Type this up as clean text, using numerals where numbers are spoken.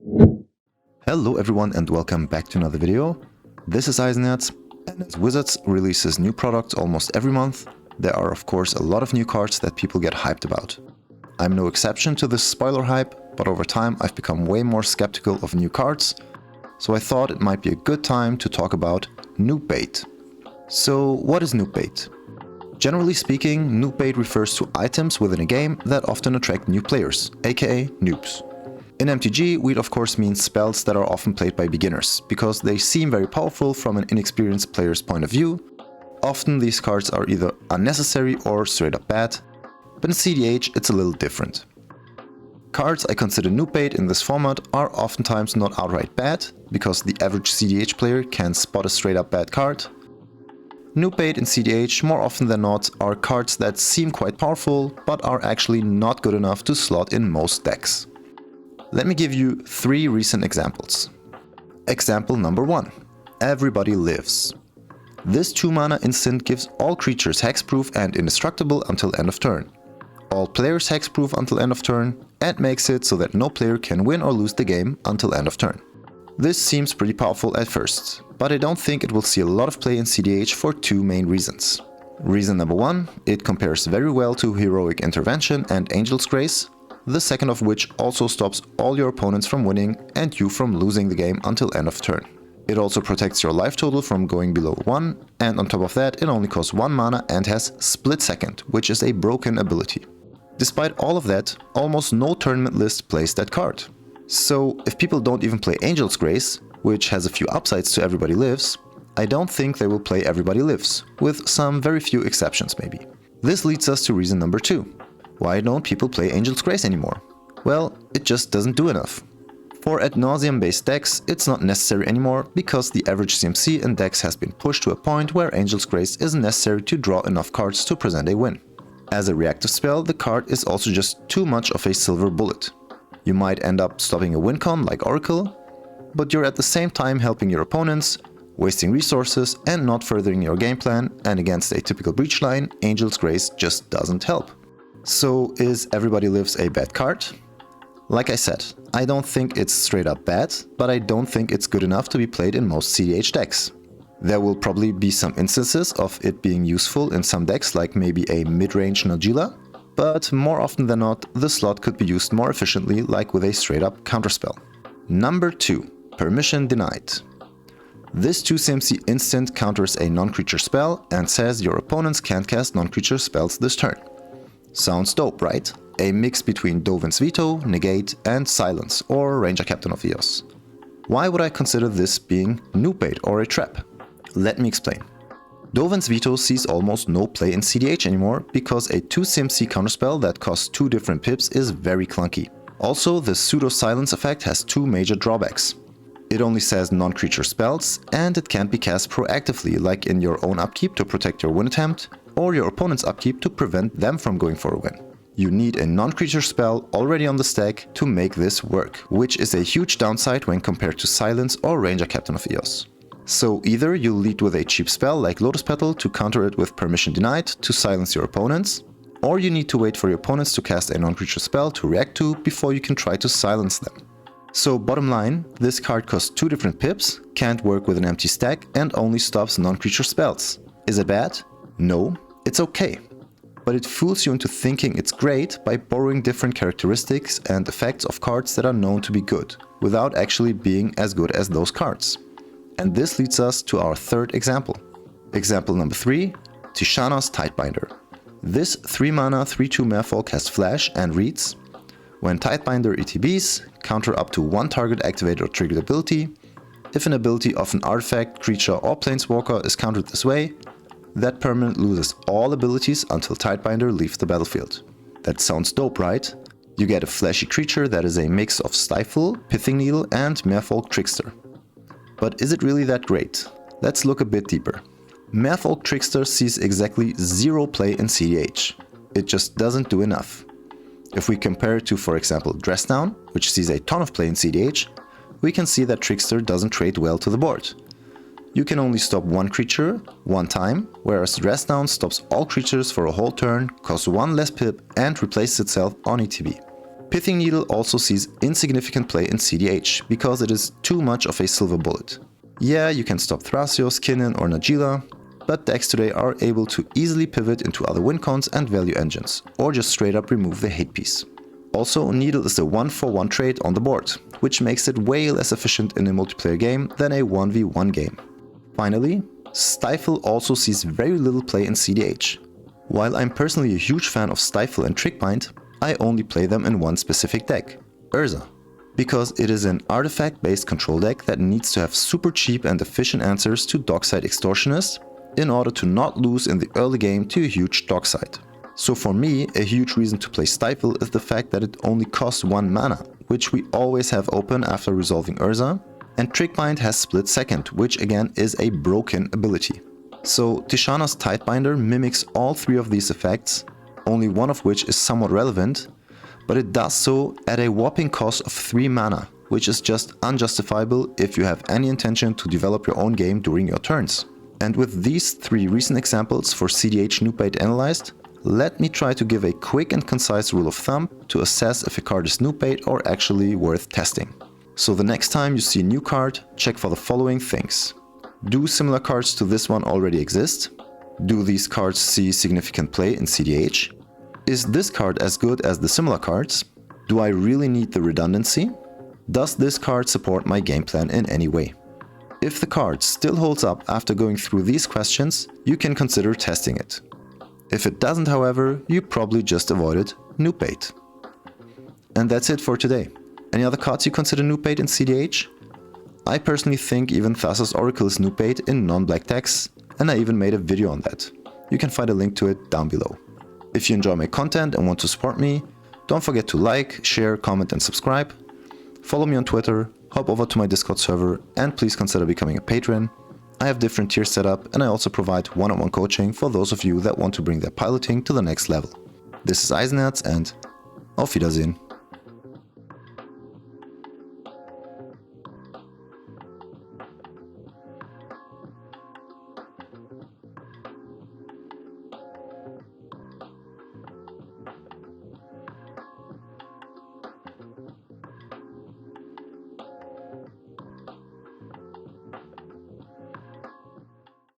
Hello everyone and welcome back to another video. This is Eisenherz, and as Wizards releases new products almost every month, there are of course a lot of new cards that people get hyped about. I'm no exception to this spoiler hype, but over time I've become way more skeptical of new cards, so I thought it might be a good time to talk about Noob Bait. So what is Noob Bait? Generally speaking, Noob Bait refers to items within a game that often attract new players, aka noobs. In MTG, we'd of course mean spells that are often played by beginners, because they seem very powerful from an inexperienced player's point of view. Often these cards are either unnecessary or straight up bad, but in cEDH it's a little different. Cards I consider Noob Bait in this format are oftentimes not outright bad, because the average cEDH player can spot a straight up bad card. Noob Bait in cEDH more often than not are cards that seem quite powerful, but are actually not good enough to slot in most decks. Let me give you 3 recent examples. Example number 1. Everybody Lives. This 2-mana instant gives all creatures hexproof and indestructible until end of turn. All players hexproof until end of turn, and makes it so that no player can win or lose the game until end of turn. This seems pretty powerful at first, but I don't think it will see a lot of play in cEDH for 2 main reasons. Reason number 1, it compares very well to Heroic Intervention and Angel's Grace, the second of which also stops all your opponents from winning and you from losing the game until end of turn. It also protects your life total from going below 1, and on top of that it only costs 1 mana and has Split Second, which is a broken ability. Despite all of that, almost no tournament list plays that card. So if people don't even play Angel's Grace, which has a few upsides to Everybody Lives, I don't think they will play Everybody Lives, with some very few exceptions maybe. This leads us to reason number 2. Why don't people play Angel's Grace anymore? Well, it just doesn't do enough. For ad nauseam based decks, it's not necessary anymore because the average CMC in decks has been pushed to a point where Angel's Grace isn't necessary to draw enough cards to present a win. As a reactive spell, the card is also just too much of a silver bullet. You might end up stopping a win con like Oracle, but you're at the same time helping your opponents, wasting resources and not furthering your game plan, and against a typical breach line, Angel's Grace just doesn't help. So is Everybody Lives a bad card? Like I said, I don't think it's straight up bad, but I don't think it's good enough to be played in most cEDH decks. There will probably be some instances of it being useful in some decks, like maybe a mid-range Nagila, but more often than not, the slot could be used more efficiently, like with a straight up counterspell. Number 2. Permission Denied. This 2 CMC instant counters a non-creature spell and says your opponents can't cast non-creature spells this turn. Sounds dope, right? A mix between Dovin's Veto, Negate and Silence, or Ranger Captain of Eos. Why would I consider this being Noob Bait or a trap? Let me explain. Dovin's Veto sees almost no play in cEDH anymore because a 2 CMC counterspell that costs 2 different pips is very clunky. Also, the pseudo-silence effect has 2 major drawbacks. It only says non-creature spells, and it can't be cast proactively, like in your own upkeep to protect your win attempt, or your opponent's upkeep to prevent them from going for a win. You need a non-creature spell already on the stack to make this work, which is a huge downside when compared to Silence or Ranger Captain of Eos. So either you lead with a cheap spell like Lotus Petal to counter it with Permission Denied to silence your opponents, or you need to wait for your opponents to cast a non-creature spell to react to before you can try to silence them. So bottom line, this card costs 2 different pips, can't work with an empty stack and only stops non-creature spells. Is it bad? No. It's okay, but it fools you into thinking it's great by borrowing different characteristics and effects of cards that are known to be good, without actually being as good as those cards. And this leads us to our 3rd example. Example number 3, Tishana's Tidebinder. This 3-mana 3/2 Merfolk has flash and reads: when Tidebinder ETBs, counter up to 1 target activated or triggered ability. If an ability of an artifact, creature or planeswalker is countered this way, that permanent loses all abilities until Tidebinder leaves the battlefield. That sounds dope, right? You get a flashy creature that is a mix of Stifle, Pithing Needle and Merfolk Trickster. But is it really that great? Let's look a bit deeper. Merfolk Trickster sees exactly 0 play in cEDH. It just doesn't do enough. If we compare it to, for example, Dress Down, which sees a ton of play in cEDH, we can see that Trickster doesn't trade well to the board. You can only stop 1 creature, 1 time, whereas Dress Down stops all creatures for a whole turn, costs 1 less pip and replaces itself on ETB. Pithing Needle also sees insignificant play in cEDH, because it is too much of a silver bullet. Yeah, you can stop Thrasios, Kinnan or Najeela, but decks today are able to easily pivot into other win cons and value engines, or just straight up remove the hate piece. Also, Needle is a 1-for-1 trade on the board, which makes it way less efficient in a multiplayer game than a 1v1 game. Finally, Stifle also sees very little play in cEDH. While I'm personally a huge fan of Stifle and Trickbind, I only play them in one specific deck, Urza, because it is an artifact-based control deck that needs to have super cheap and efficient answers to Dockside Extortionists in order to not lose in the early game to a huge Dockside. So for me, a huge reason to play Stifle is the fact that it only costs 1 mana, which we always have open after resolving Urza, and Trickbind has split second, which again is a broken ability. So Tishana's Tidebinder mimics all 3 of these effects, only one of which is somewhat relevant, but it does so at a whopping cost of 3 mana, which is just unjustifiable if you have any intention to develop your own game during your turns. And with these 3 recent examples for cEDH Noob Bait analyzed, let me try to give a quick and concise rule of thumb to assess if a card is Noob Bait or actually worth testing. So the next time you see a new card, check for the following things. Do similar cards to this one already exist? Do these cards see significant play in cEDH? Is this card as good as the similar cards? Do I really need the redundancy? Does this card support my game plan in any way? If the card still holds up after going through these questions, you can consider testing it. If it doesn't, however, you probably just avoided Noob Bait. And that's it for today. Any other cards you consider Noob Bait in cEDH? I personally think even Thassa's Oracle is Noob Bait in non-black decks, and I even made a video on that. You can find a link to it down below. If you enjoy my content and want to support me, don't forget to like, share, comment and subscribe. Follow me on Twitter, hop over to my Discord server, and please consider becoming a patron. I have different tiers set up, and I also provide one-on-one coaching for those of you that want to bring their piloting to the next level. This is Eisenherz, and auf Wiedersehen.